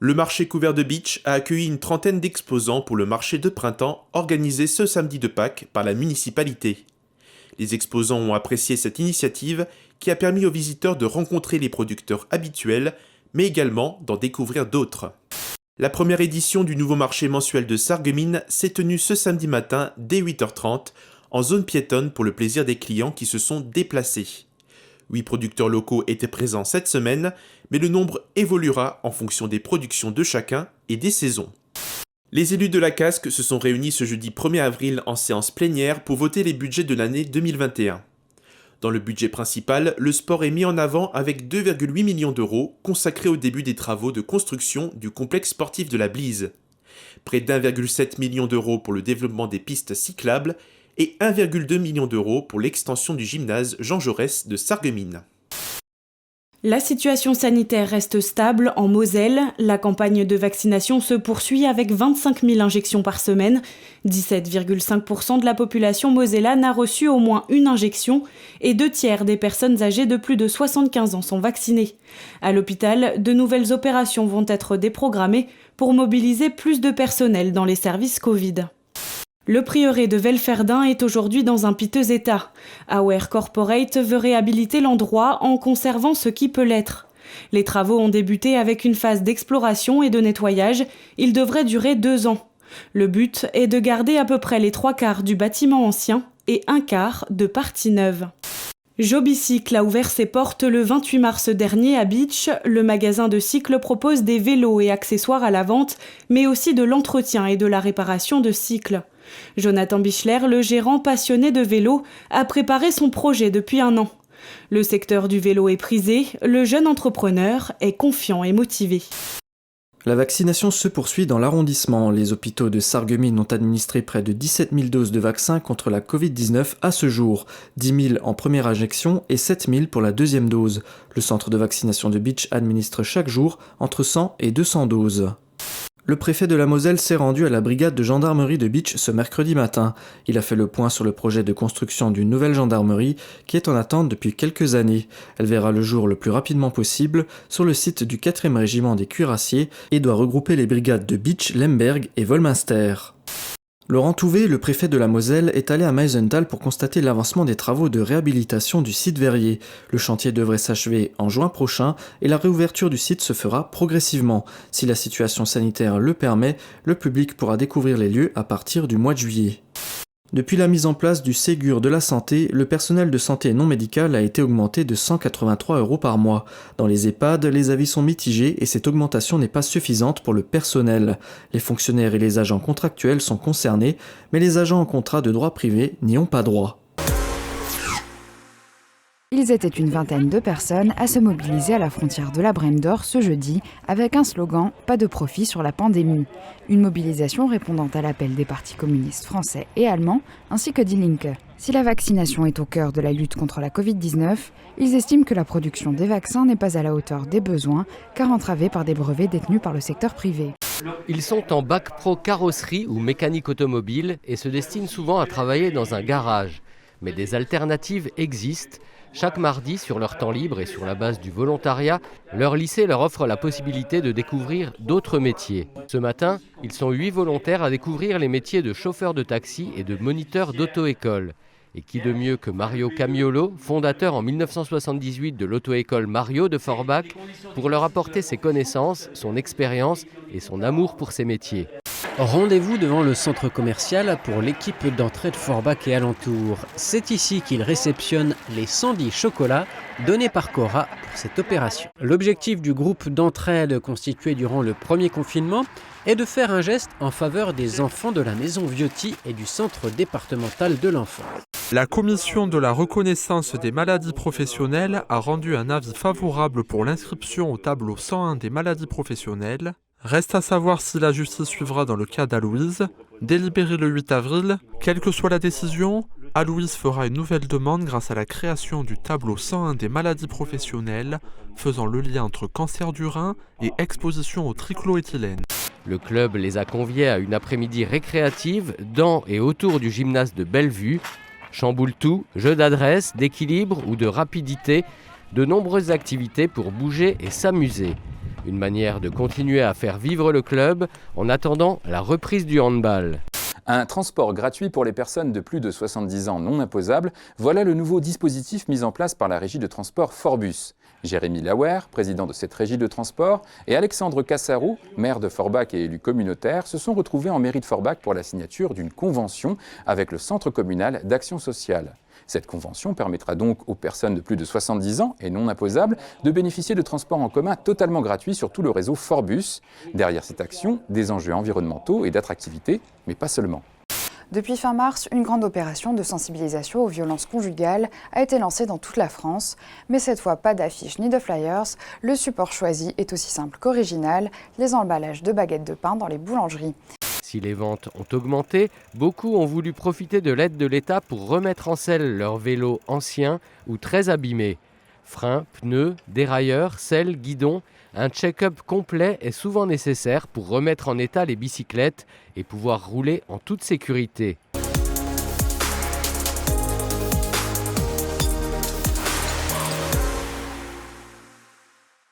Le marché couvert de Bitche a accueilli une trentaine d'exposants pour le marché de printemps organisé ce samedi de Pâques par la municipalité. Les exposants ont apprécié cette initiative qui a permis aux visiteurs de rencontrer les producteurs habituels, mais également d'en découvrir d'autres. La première édition du nouveau marché mensuel de Sarreguemines s'est tenue ce samedi matin dès 8h30 en zone piétonne pour le plaisir des clients qui se sont déplacés. 8 producteurs locaux étaient présents cette semaine, mais le nombre évoluera en fonction des productions de chacun et des saisons. Les élus de la Casque se sont réunis ce jeudi 1er avril en séance plénière pour voter les budgets de l'année 2021. Dans le budget principal, le sport est mis en avant avec 2,8 millions d'euros consacrés au début des travaux de construction du complexe sportif de la Blise. Près d'1,7 million d'euros pour le développement des pistes cyclables et 1,2 million d'euros pour l'extension du gymnase Jean Jaurès de Sarreguemines. La situation sanitaire reste stable en Moselle. La campagne de vaccination se poursuit avec 25 000 injections par semaine. 17,5% de la population mosellane a reçu au moins une injection et 2/3 des personnes âgées de plus de 75 ans sont vaccinées. À l'hôpital, de nouvelles opérations vont être déprogrammées pour mobiliser plus de personnel dans les services Covid. Le prieuré de Velferdin est aujourd'hui dans un piteux état. Aware Corporate veut réhabiliter l'endroit en conservant ce qui peut l'être. Les travaux ont débuté avec une phase d'exploration et de nettoyage. Ils devraient durer 2 ans. Le but est de garder à peu près les 3/4 du bâtiment ancien et 1/4 de parties neuves. Jobicycle a ouvert ses portes le 28 mars dernier à Bitche. Le magasin de cycles propose des vélos et accessoires à la vente, mais aussi de l'entretien et de la réparation de cycles. Jonathan Bichler, le gérant passionné de vélo, a préparé son projet depuis 1 an. Le secteur du vélo est prisé, le jeune entrepreneur est confiant et motivé. La vaccination se poursuit dans l'arrondissement. Les hôpitaux de Sarreguemines ont administré près de 17 000 doses de vaccins contre la Covid-19 à ce jour, 10 000 en première injection et 7 000 pour la deuxième dose. Le centre de vaccination de Bitche administre chaque jour entre 100 et 200 doses. Le préfet de la Moselle s'est rendu à la brigade de gendarmerie de Bitche ce mercredi matin. Il a fait le point sur le projet de construction d'une nouvelle gendarmerie qui est en attente depuis quelques années. Elle verra le jour le plus rapidement possible sur le site du 4e régiment des cuirassiers et doit regrouper les brigades de Bitche, Lemberg et Volminster. Laurent Touvet, le préfet de la Moselle, est allé à Meisenthal pour constater l'avancement des travaux de réhabilitation du site verrier. Le chantier devrait s'achever en juin prochain et la réouverture du site se fera progressivement. Si la situation sanitaire le permet, le public pourra découvrir les lieux à partir du mois de juillet. Depuis la mise en place du Ségur de la santé, le personnel de santé non médicale a été augmenté de 183 € par mois. Dans les EHPAD, les avis sont mitigés et cette augmentation n'est pas suffisante pour le personnel. Les fonctionnaires et les agents contractuels sont concernés, mais les agents en contrat de droit privé n'y ont pas droit. Ils étaient une vingtaine de personnes à se mobiliser à la frontière de la Brème d'Or ce jeudi avec un slogan « Pas de profit sur la pandémie ». Une mobilisation répondant à l'appel des partis communistes français et allemands ainsi que Die Linke. Si la vaccination est au cœur de la lutte contre la Covid-19, ils estiment que la production des vaccins n'est pas à la hauteur des besoins car entravée par des brevets détenus par le secteur privé. Ils sont en bac pro carrosserie ou mécanique automobile et se destinent souvent à travailler dans un garage. Mais des alternatives existent. Chaque mardi, sur leur temps libre et sur la base du volontariat, leur lycée leur offre la possibilité de découvrir d'autres métiers. Ce matin, ils sont 8 volontaires à découvrir les métiers de chauffeur de taxi et de moniteur d'auto-école. Et qui de mieux que Mario Camiolo, fondateur en 1978 de l'auto-école Mario de Forbach, pour leur apporter ses connaissances, son expérience et son amour pour ces métiers. Rendez-vous devant le centre commercial pour l'équipe d'entrée de Forbach et alentours. C'est ici qu'ils réceptionnent les 110 chocolats donnés par Cora pour cette opération. L'objectif du groupe d'entraide constitué durant le premier confinement est de faire un geste en faveur des enfants de la maison Viotti et du centre départemental de l'enfant. La commission de la reconnaissance des maladies professionnelles a rendu un avis favorable pour l'inscription au tableau 101 des maladies professionnelles. Reste à savoir si la justice suivra dans le cas d'Aloïse. Délibéré le 8 avril, quelle que soit la décision, Aloïse fera une nouvelle demande grâce à la création du tableau 101 des maladies professionnelles, faisant le lien entre cancer du rein et exposition au tricloéthylène. Le club les a conviés à une après-midi récréative dans et autour du gymnase de Bellevue. Chamboule tout, jeu d'adresse, d'équilibre ou de rapidité, de nombreuses activités pour bouger et s'amuser. Une manière de continuer à faire vivre le club en attendant la reprise du handball. Un transport gratuit pour les personnes de plus de 70 ans non imposables, voilà le nouveau dispositif mis en place par la régie de transport Forbus. Jérémy Lauer, président de cette régie de transport, et Alexandre Cassarou, maire de Forbach et élu communautaire, se sont retrouvés en mairie de Forbach pour la signature d'une convention avec le Centre communal d'action sociale. Cette convention permettra donc aux personnes de plus de 70 ans et non imposables de bénéficier de transports en commun totalement gratuits sur tout le réseau Forbus. Derrière cette action, des enjeux environnementaux et d'attractivité, mais pas seulement. Depuis fin mars, une grande opération de sensibilisation aux violences conjugales a été lancée dans toute la France. Mais cette fois, pas d'affiches ni de flyers. Le support choisi est aussi simple qu'original, les emballages de baguettes de pain dans les boulangeries. Si les ventes ont augmenté, beaucoup ont voulu profiter de l'aide de l'État pour remettre en selle leurs vélos anciens ou très abîmés. Freins, pneus, dérailleurs, selles, guidons, un check-up complet est souvent nécessaire pour remettre en état les bicyclettes et pouvoir rouler en toute sécurité.